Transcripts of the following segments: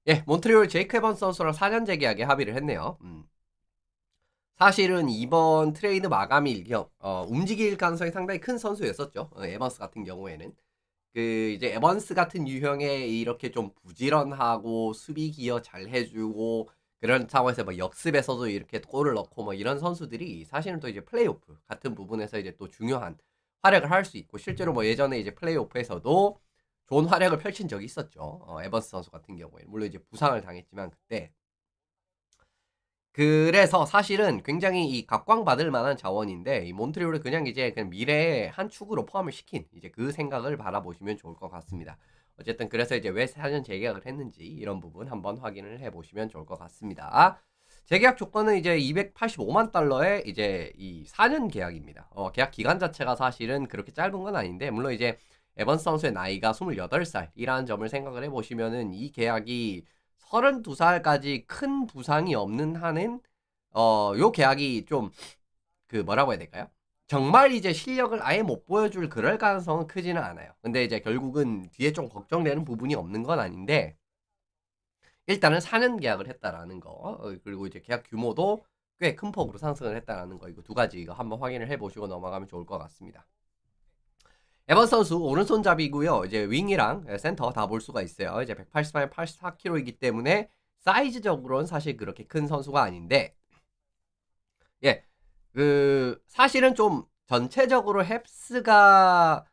예, 몬트리올 제이크 에번스 선수랑 4년 재계약에 합의를 했네요. 사실은 이번 트레이드 마감일 움직일 가능성이 상당히 큰 선수였었죠. 에번스 같은 경우에는. 그 이제 에번스 같은 유형의 이렇게 좀 부지런하고 수비 기여 잘 해주고 그런 상황에서 뭐 역습에서도 이렇게 골을 넣고 뭐 이런 선수들이 사실은 또 이제 플레이오프 같은 부분에서 이제 또 중요한 활약을 할 수 있고 실제로 뭐 예전에 이제 플레이오프에서도 좋은 활약을 펼친 적이 있었죠. 에번스 선수 같은 경우에 물론 이제 부상을 당했지만 그때 그래서 사실은 굉장히 이 각광받을 만한 자원인데 이 몬트리올을 그냥 미래의 한 축으로 포함을 시킨 이제 그 생각을 바라보시면 좋을 것 같습니다. 어쨌든 그래서 이제 왜 4년 재계약을 했는지 이런 부분 한번 확인을 해 보시면 좋을 것 같습니다. 재계약 조건은 이제 285만 달러의 이제 이 4년 계약입니다. 계약 기간 자체가 사실은 그렇게 짧은 건 아닌데 물론 이제 에번스 선수의 나이가 28살이라는 점을 생각을 해 보시면은 이 계약이 32살까지 큰 부상이 없는 한은 요 계약이 좀 그 뭐라고 해야 될까요? 정말 이제 실력을 아예 못 보여줄 그럴 가능성은 크지는 않아요. 근데 이제 결국은 뒤에 좀 걱정되는 부분이 없는 건 아닌데 일단은 4년 계약을 했다라는 거 그리고 이제 계약 규모도 꽤 큰 폭으로 상승을 했다라는 거 이거 두 가지 이거 한번 확인을 해보시고 넘어가면 좋을 것 같습니다. 에번 선수 오른손잡이고요. 이제 윙이랑 센터 다 볼 수가 있어요. 이제 188, 84kg이기 때문에 사이즈적으로는 사실 그렇게 큰 선수가 아닌데 예. 사실은 좀 전체적으로 헵스가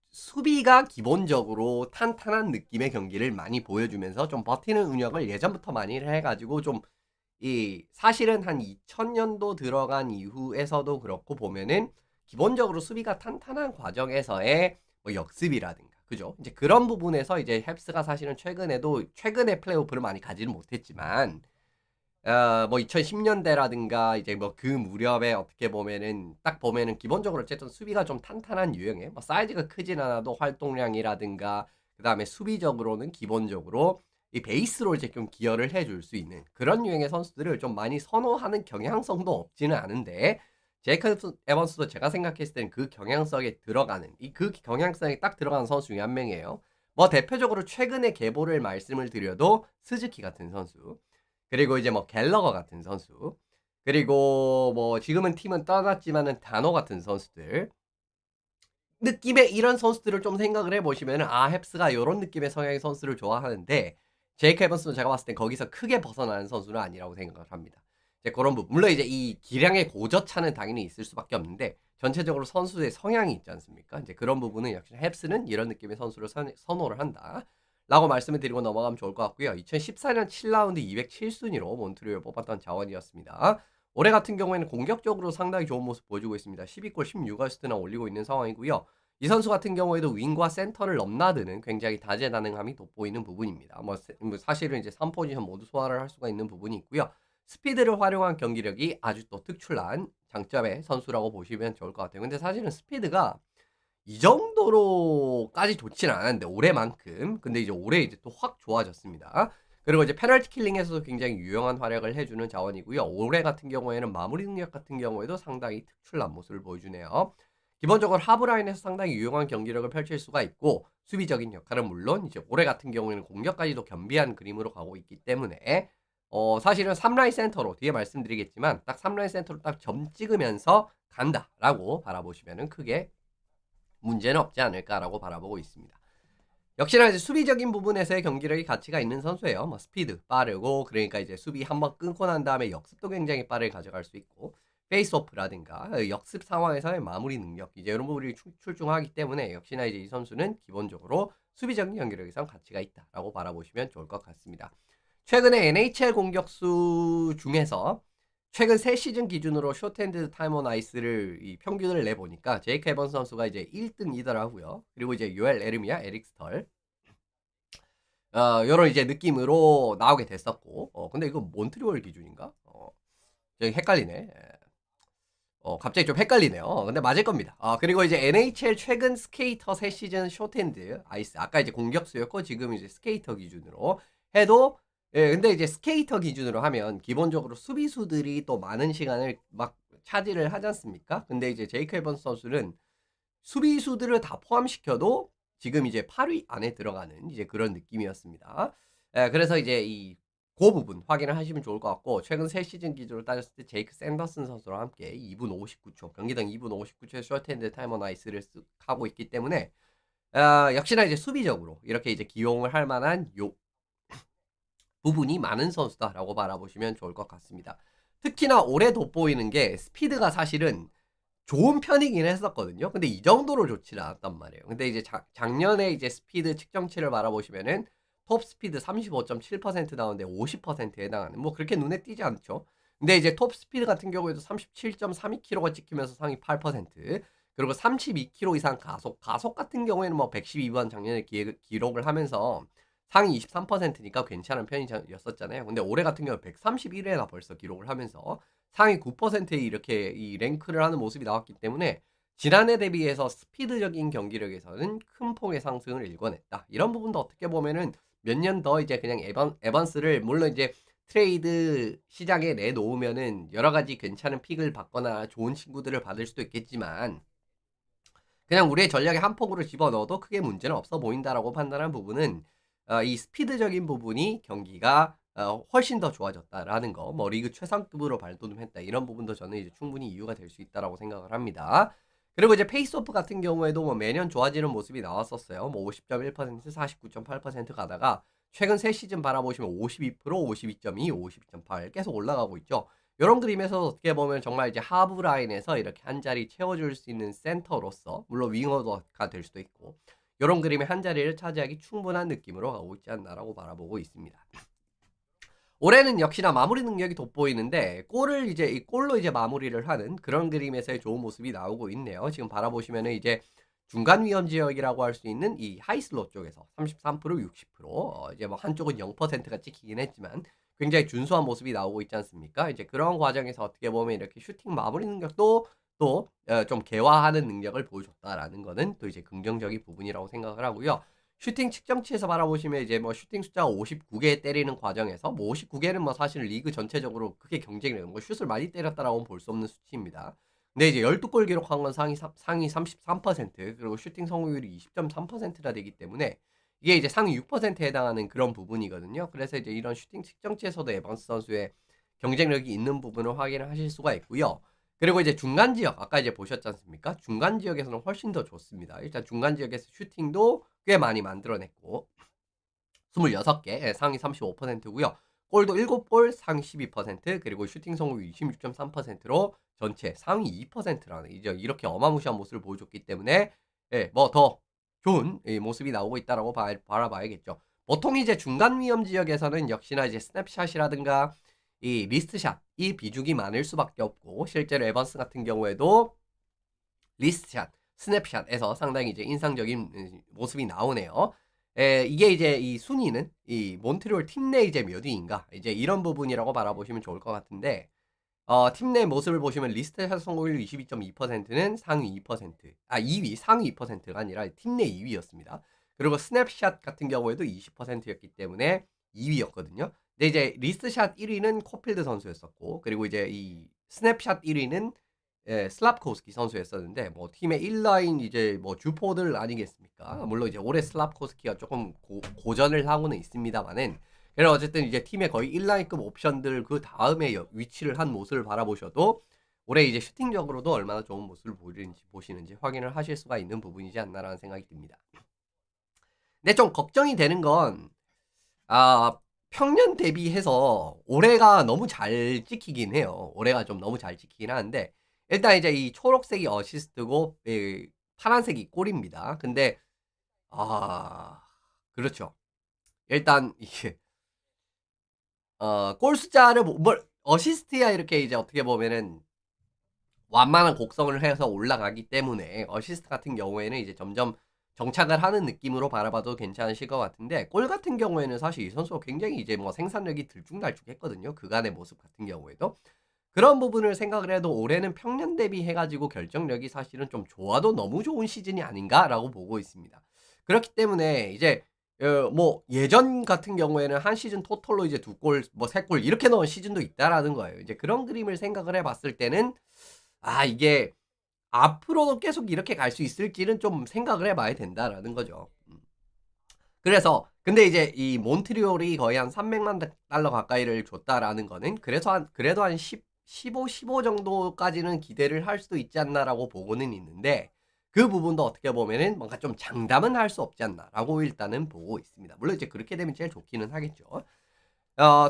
수비가 기본적으로 탄탄한 느낌의 경기를 많이 보여주면서 좀 버티는 운영을 예전부터 많이 해 가지고 좀 이 사실은 한 2000년도 들어간 이후에서도 그렇고 보면은 기본적으로 수비가 탄탄한 과정에서의 뭐 역습이라든가 그죠? 이제 그런 부분에서 이제 헵스가 사실은 최근에 플레이오프를 많이 가지는 못했지만 뭐 2010년대라든가 이제 뭐 그 무렵에 어떻게 보면은 딱 보면은 기본적으로 어쨌든 수비가 좀 탄탄한 유형의 뭐 사이즈가 크진 않아도 활동량이라든가 그다음에 수비적으로는 기본적으로 이 베이스로 이제 좀 기여를 해줄 수 있는 그런 유형의 선수들을 좀 많이 선호하는 경향성도 없지는 않은데 제이크 에번스도 제가 생각했을 때는 그 경향성에 들어가는 그 경향성에 딱 들어가는 선수 중에 한 명이에요. 뭐 대표적으로 최근에 계보를 말씀을 드려도 스즈키 같은 선수 그리고 이제 뭐 갤러거 같은 선수 그리고 뭐 지금은 팀은 떠났지만은 다노 같은 선수들 느낌의 이런 선수들을 좀 생각을 해 보시면은 헵스가 요런 느낌의 성향의 선수를 좋아하는데 제이크 에번스는 제가 봤을 땐 거기서 크게 벗어나는 선수는 아니라고 생각을 합니다. 이제 고런 부분 물론 이제 이 기량의 고저차는 당연히 있을 수밖에 없는데 전체적으로 선수의 성향이 있지 않습니까? 이제 그런 부분은 역시 헵스는 이런 느낌의 선수를 선호를 한다라고 말씀을 드리고 넘어가면 좋을 것 같고요. 2014년 7라운드 207순위로 몬트리올 뽑았던 자원이었습니다. 올해 같은 경우에는 공격적으로 상당히 좋은 모습 보여주고 있습니다. 12골 16어시스트나 올리고 있는 상황이고요. 이 선수 같은 경우에도 윙과 센터를 넘나드는 굉장히 다재다능함이 돋보이는 부분입니다. 뭐 사실은 이제 3포지션 모두 소화를 할 수가 있는 부분이 있고요. 스피드를 활용한 경기력이 아주 또 특출난 장점의 선수라고 보시면 좋을 것 같아요. 근데 사실은 스피드가 이 정도로까지 좋지는 않았는데 올해만큼. 근데 이제 올해 이제 또 확 좋아졌습니다. 그리고 이제 페널티 킬링에서도 굉장히 유용한 활약을 해주는 자원이고요. 올해 같은 경우에는 마무리 능력 같은 경우에도 상당히 특출난 모습을 보여주네요. 기본적으로 하브라인에서 상당히 유용한 경기력을 펼칠 수가 있고 수비적인 역할은 물론 이제 올해 같은 경우에는 공격까지도 겸비한 그림으로 가고 있기 때문에 사실은 3라인 센터로 뒤에 말씀드리겠지만 딱 3라인 센터로 딱 점 찍으면서 간다라고 바라보시면은 크게 문제는 없지 않을까라고 바라보고 있습니다. 역시나 이제 수비적인 부분에서의 경기력이 가치가 있는 선수예요. 뭐 스피드 빠르고 그러니까 이제 수비 한번 끊고 난 다음에 역습도 굉장히 빠르게 가져갈 수 있고 페이스오프라든가 역습 상황에서의 마무리 능력 이제 이런 부분이 출중하기 때문에 역시나 이제 이 선수는 기본적으로 수비적인 경기력에선 가치가 있다라고 바라보시면 좋을 것 같습니다. 최근에 NHL 공격수 중에서 최근 3시즌 기준으로 숏핸드 타임 온 아이스를 이 평균을 내보니까 제이크 에번스 선수가 이제 1등이더라고요. 그리고 이제 요엘 에르미야, 에릭 스털 요런 이제 느낌으로 나오게 됐었고 근데 이거 몬트리올 기준인가? 좀 헷갈리네. 예. 갑자기 좀 헷갈리네요. 근데 맞을 겁니다. 그리고 이제 NHL 최근 스케이터 3시즌 숏핸드 아이스 아까 이제 공격수였고 지금 이제 스케이터 기준으로 해도 예, 근데 이제 스케이터 기준으로 하면 기본적으로 수비수들이 또 많은 시간을 막 차지를 하지 않습니까? 근데 이제 제이크 에번스 선수는 수비수들을 다 포함시켜도 지금 이제 8위 안에 들어가는 이제 그런 느낌이었습니다. 그래서 이제 고 부분 확인을 하시면 좋을 것 같고 최근 새 시즌 기준으로 따졌을 때 제이크 샌더슨 선수와 함께 2분 59초 경기당 2분 59초의 쇼트핸드 타이머 나이스를 하고 있기 때문에 역시나 이제 수비적으로 이렇게 이제 기용을 할 만한 요 부분이 많은 선수다라고 바라보시면 좋을 것 같습니다. 특히나 올해 돋보이는 게 스피드가 사실은 좋은 편이긴 했었거든요. 근데 이 정도로 좋지는 않았단 말이에요. 근데 이제 작년에 이제 스피드 측정치를 바라보시면은 톱 스피드 35.7% 나오는데 50%에 해당하는 뭐 그렇게 눈에 띄지 않죠. 근데 이제 톱 스피드 같은 경우에도 37.32km가 찍히면서 상위 8%, 그리고 32km 이상 가속 같은 경우에는 뭐 112번 작년에 기록을 하면서 상위 23%니까 괜찮은 편이었었잖아요. 근데 올해 같은 경우는 131회나 벌써 기록을 하면서 상위 9%에 이렇게 이 랭크를 하는 모습이 나왔기 때문에 지난해 대비해서 스피드적인 경기력에서는 큰 폭의 상승을 일궈냈다. 이런 부분도 어떻게 보면은 몇 년 더 이제 그냥 에반스를 물론 이제 트레이드 시장에 내놓으면은 여러 가지 괜찮은 픽을 받거나 좋은 친구들을 받을 수도 있겠지만 그냥 우리의 전략에 한 폭으로 집어넣어도 크게 문제는 없어 보인다라고 판단한 부분은 이 스피드적인 부분이 경기가 훨씬 더 좋아졌다라는 거, 뭐 리그 최상급으로 발돋움했다 이런 부분도 저는 이제 충분히 이유가 될 수 있다라고 생각을 합니다. 그리고 이제 페이스오프 같은 경우에도 뭐 매년 좋아지는 모습이 나왔었어요. 뭐 50.1%, 49.8% 가다가 최근 세 시즌 바라보시면 52%, 52.2, 52.8 계속 올라가고 있죠. 요런 그림에서 어떻게 보면 정말 이제 하부 라인에서 이렇게 한 자리 채워줄 수 있는 센터로서, 물론 윙어가 될 수도 있고, 요런 그림의 한 자리를 차지하기 충분한 느낌으로 가고 있지 않나라고 바라보고 있습니다. 올해는 역시나 마무리 능력이 돋보이는데 골을 이제 이 골로 이제 마무리를 하는 그런 그림에서의 좋은 모습이 나오고 있네요. 지금 바라보시면은 이제 중간 위험 지역이라고 할 수 있는 이 하이슬로 쪽에서 33%, 60%, 이제 뭐 한쪽은 0%가 찍히긴 했지만 굉장히 준수한 모습이 나오고 있지 않습니까? 이제 그런 과정에서 어떻게 보면 이렇게 슈팅 마무리 능력도 또 좀 개화하는 능력을 보여줬다라는 거는 또 이제 긍정적인 부분이라고 생각을 하고요. 슈팅 측정치에서 바라보시면 이제 뭐 슈팅 숫자가 59개 때리는 과정에서 뭐 59개는 뭐 사실 리그 전체적으로 크게 경쟁력, 뭐 슛을 많이 때렸다라고는 볼 수 없는 수치입니다. 근데 이제 12골 기록한 건 상위 33%, 그리고 슈팅 성공률이 20.3%나 되기 때문에 이게 이제 상위 6%에 해당하는 그런 부분이거든요. 그래서 이제 이런 슈팅 측정치에서도 에반스 선수의 경쟁력이 있는 부분을 확인을 하실 수가 있고요. 그리고 이제 중간 지역, 아까 이제 보셨지 않습니까? 중간 지역에서는 훨씬 더 좋습니다. 일단 중간 지역에서 슈팅도 꽤 많이 만들어냈고 26개, 상위 35%고요. 골도 7골, 상위 12%, 그리고 슈팅 성공률 26.3%로 전체 상위 2%라는 이제 이렇게 어마무시한 모습을 보여줬기 때문에 뭐 더 좋은 모습이 나오고 있다라고 바라봐야겠죠. 보통 이제 중간 위험 지역에서는 역시나 이제 스냅샷이라든가 이 리스트샷 이 비중이 많을 수밖에 없고, 실제로 에반스 같은 경우에도 리스트샷, 스냅샷에서 상당히 이제 인상적인 모습이 나오네요. 이게 이제 이 순위는 이 몬트리올 팀 내 이제 몇 위인가 이제 이런 부분이라고 바라보시면 좋을 것 같은데, 팀 내 모습을 보시면 리스트샷 성공률 22.2%는 상위 2%, 2위, 상위 2%가 아니라 팀 내 2위였습니다. 그리고 스냅샷 같은 경우에도 20%였기 때문에 2위였거든요. 근데 이제 리스트샷 1위는 코필드 선수였었고, 그리고 이제 이 스냅샷 1위는 슬랍코스키 선수였었는데, 뭐 팀의 1라인 이제 뭐 주포들 아니겠습니까? 물론 이제 올해 슬랍코스키가 조금 고전을 하고는 있습니다만은, 그래서 어쨌든 이제 팀의 거의 1라인급 옵션들 그 다음에 위치를 한 모습을 바라보셔도 올해 이제 슈팅적으로도 얼마나 좋은 모습을 보시는지 확인을 하실 수가 있는 부분이지 않나라는 생각이 듭니다. 근데 좀 걱정이 되는 건 평년 대비해서 올해가 너무 잘 찍히긴 해요. 올해가 좀 너무 잘 찍히긴 하는데, 일단 이제 이 초록색이 어시스트고 이 파란색이 골입니다. 근데 그렇죠. 일단 이게 골 숫자를 뭘 어시스트야 이렇게 이제 어떻게 보면은 완만한 곡성을 해서 올라가기 때문에 어시스트 같은 경우에는 이제 점점 정착을 하는 느낌으로 바라봐도 괜찮으실 것 같은데, 골 같은 경우에는 사실 이 선수가 굉장히 이제 뭐 생산력이 들쭉날쭉했거든요. 그간의 모습 같은 경우에도. 그런 부분을 생각을 해도 올해는 평년 대비해 가지고 결정력이 사실은 좀 좋아도 너무 좋은 시즌이 아닌가라고 보고 있습니다. 그렇기 때문에 이제 뭐 예전 같은 경우에는 한 시즌 토탈로 이제 2골 뭐 3골 이렇게 넣은 시즌도 있다라는 거예요. 이제 그런 그림을 생각을 해 봤을 때는 이게 앞으로도 계속 이렇게 갈 수 있을지는 좀 생각을 해 봐야 된다라는 거죠. 그래서 근데 이제 이 몬트리올이 거의 한 300만 달러 가까이를 줬다라는 거는 그래도 한 15 정도까지는 기대를 할 수도 있지 않나라고 보고는 있는데 그 부분도 어떻게 보면은 뭔가 좀 장담은 할 수 없지 않나라고 일단은 보고 있습니다. 물론 이제 그렇게 되면 제일 좋기는 하겠죠.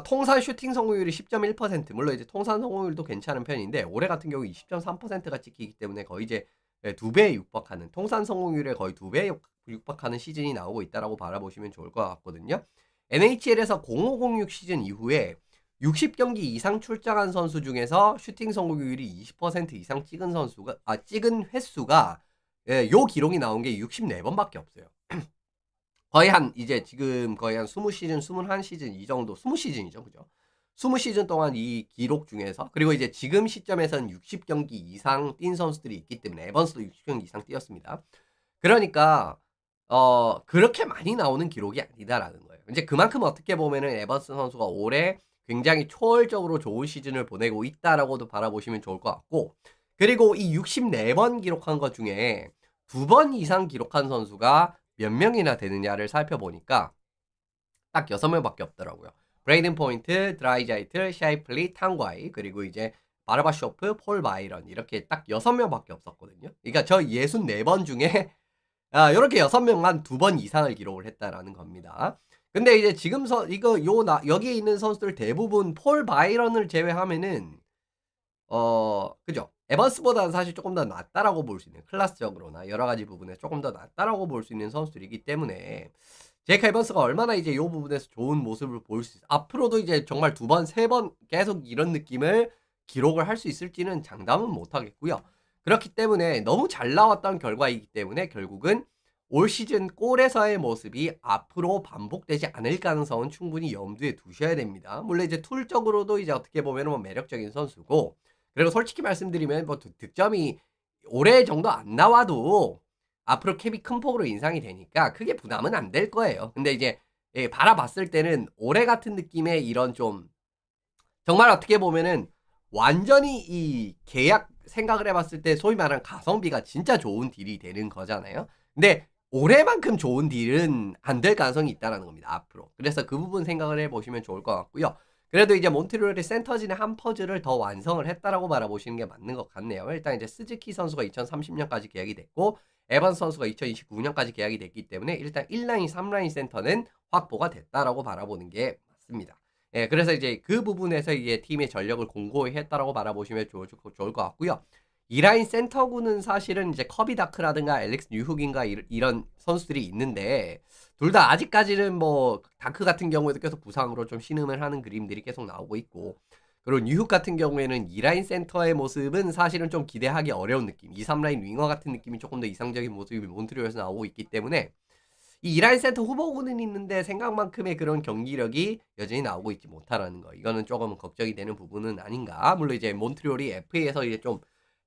통산 슈팅 성공률이 10.1%, 물론 이제 통산 성공률도 괜찮은 편인데 올해 같은 경우 20.3%가 찍히기 때문에 거의 이제 2배에 육박하는, 통산 성공률에 거의 2배에 육박하는 시즌이 나오고 있다라고 바라보시면 좋을 것 같거든요. NHL에서 0506 시즌 이후에 60경기 이상 출장한 선수 중에서 슈팅 성공률이 20% 이상 찍은 횟수가 요 기록이 나온 게 64번밖에 없어요. 거의 한 이제 지금 거의 한 20시즌, 21시즌 이 정도, 20시즌이죠. 그죠? 20시즌 동안 이 기록 중에서, 그리고 이제 지금 시점에서는 60경기 이상 뛴 선수들이 있기 때문에 에번스도 60경기 이상 뛰었습니다. 그러니까 그렇게 많이 나오는 기록이 아니다라는 거예요. 이제 그만큼 어떻게 보면은 에번스 선수가 올해 굉장히 초월적으로 좋은 시즌을 보내고 있다라고도 바라보시면 좋을 것 같고, 그리고 이 64번 기록한 것 중에 2번 이상 기록한 선수가 몇 명이나 되느냐를 살펴보니까 딱 6명밖에 없더라고요. 브레이든 포인트, 드라이자이트, 샤이플리, 탕과이, 그리고 이제 바르바쇼프, 폴 바이런, 이렇게 딱 6명밖에 없었거든요. 그러니까 저 64번 중에 요렇게 6명만 2번 이상을 기록을 했다라는 겁니다. 근데 이제 지금 여기에 있는 선수들 대부분 폴 바이런을 제외하면은 그죠. 에번스보다는 사실 조금 더 낫다라고 볼 수 있는, 클래스적으로나 여러 가지 부분에 조금 더 낫다라고 볼 수 있는 선수들이기 때문에 제이크 에번스가 얼마나 이제 요 부분에서 좋은 모습을 보일 수 앞으로도 이제 정말 2번, 3번 계속 이런 느낌을 기록을 할 수 있을지는 장담은 못 하겠고요. 그렇기 때문에 너무 잘 나왔던 결과이기 때문에 결국은 올 시즌 골에서의 모습이 앞으로 반복되지 않을 가능성은 충분히 염두에 두셔야 됩니다. 물론 이제 툴적으로도 이제 어떻게 보면 뭐 매력적인 선수고, 그리고 솔직히 말씀드리면 뭐 득점이 올해 정도 안 나와도 앞으로 캡이 큰 폭으로 인상이 되니까 크게 부담은 안 될 거예요. 근데 이제 바라봤을 때는 올해 같은 느낌의 이런 좀 정말 어떻게 보면은 완전히 이 계약 생각을 해봤을 때 소위 말하는 가성비가 진짜 좋은 딜이 되는 거잖아요. 근데 올해만큼 좋은 딜은 안 될 가능성이 있다는 겁니다, 앞으로. 그래서 그 부분 생각을 해보시면 좋을 것 같고요. 그래도 이제 몬트리올이 센터진의 한 퍼즐을 더 완성을 했다라고 바라보시는 게 맞는 것 같네요. 일단 이제 스즈키 선수가 2030년까지 계약이 됐고, 에반스 선수가 2029년까지 계약이 됐기 때문에 일단 1라인, 3라인 센터는 확보가 됐다라고 바라보는 게 맞습니다. 그래서 이제 그 부분에서 이제 팀의 전력을 공고히 했다라고 바라보시면 좋을 것 같고요. 이라인 센터군은 사실은 이제 커비 다크라든가 엘릭스 뉴훅인가 이런 선수들이 있는데 둘 다 아직까지는 뭐 다크 같은 경우에도 계속 부상으로 좀 신음을 하는 그림들이 계속 나오고 있고, 그리고 뉴훅 같은 경우에는 이라인 센터의 모습은 사실은 좀 기대하기 어려운 느낌, 2, 3라인 윙어 같은 느낌이 조금 더 이상적인 모습이 몬트리올에서 나오고 있기 때문에 이 이라인 센터 후보군은 있는데 생각만큼의 그런 경기력이 여전히 나오고 있지 못하라는 거. 이거는 조금 걱정이 되는 부분은 아닌가. 물론 이제 몬트리올이 FA에서 이제 좀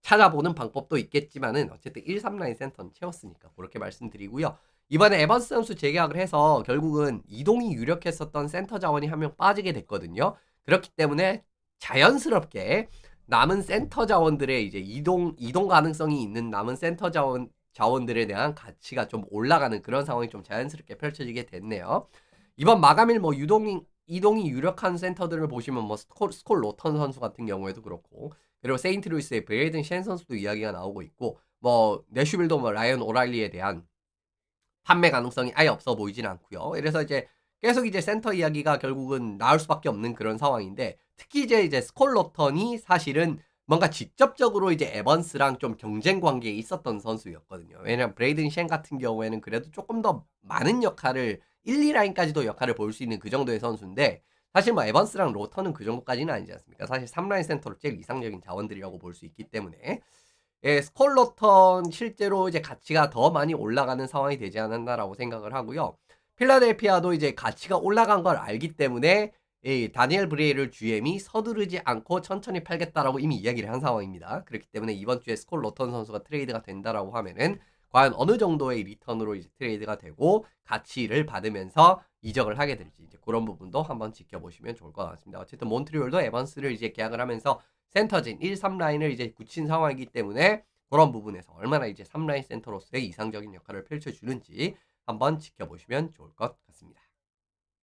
찾아보는 방법도 있겠지만은 어쨌든 1, 3라인 센터는 채웠으니까 그렇게 말씀드리고요. 이번에 에번스 선수 재계약을 해서 결국은 이동이 유력했었던 센터 자원이 한 명 빠지게 됐거든요. 그렇기 때문에 자연스럽게 남은 센터 자원들의 이제 이동 가능성이 있는 남은 센터 자원들에 대한 가치가 좀 올라가는 그런 상황이 좀 자연스럽게 펼쳐지게 됐네요. 이번 마감일 뭐 이동이 유력한 센터들을 보시면 뭐 스콜 로턴 선수 같은 경우에도 그렇고, 그리고 세인트루이스의 브레이든 쉔 선수도 이야기가 나오고 있고, 뭐 내슈빌도 뭐 라이언 오랄리에 대한 판매 가능성이 아예 없어 보이진 않고요. 그래서 이제 계속 이제 센터 이야기가 결국은 나올 수밖에 없는 그런 상황인데, 특히 이제 스콜로턴이 사실은 뭔가 직접적으로 이제 에번스랑 좀 경쟁 관계에 있었던 선수였거든요. 왜냐면 브레이든 쉔 같은 경우에는 그래도 조금 더 많은 역할을 1, 2라인까지도 역할을 볼 수 있는 그 정도의 선수인데, 사실 뭐 에번스랑 로턴은 그 정도까지는 아니지 않습니까? 사실 3라인 센터로 제일 이상적인 자원들이라고 볼 수 있기 때문에 스콜러턴 실제로 이제 가치가 더 많이 올라가는 상황이 되지 않았나라고 생각을 하고요. 필라델피아도 이제 가치가 올라간 걸 알기 때문에 이 다니엘 브레이를 GM이 서두르지 않고 천천히 팔겠다라고 이미 이야기를 한 상황입니다. 그렇기 때문에 이번 주에 스콜러턴 선수가 트레이드가 된다라고 하면은 과연 어느 정도의 리턴으로 이제 트레이드가 되고 가치를 받으면서 이적을 하게 될지, 이제 그런 부분도 한번 지켜보시면 좋을 것 같습니다. 어쨌든 몬트리올도 에반스를 이제 계약을 하면서 센터진 1, 3라인을 이제 굳힌 상황이기 때문에 그런 부분에서 얼마나 이제 3라인 센터로서의 이상적인 역할을 펼쳐주는지 한번 지켜보시면 좋을 것 같습니다.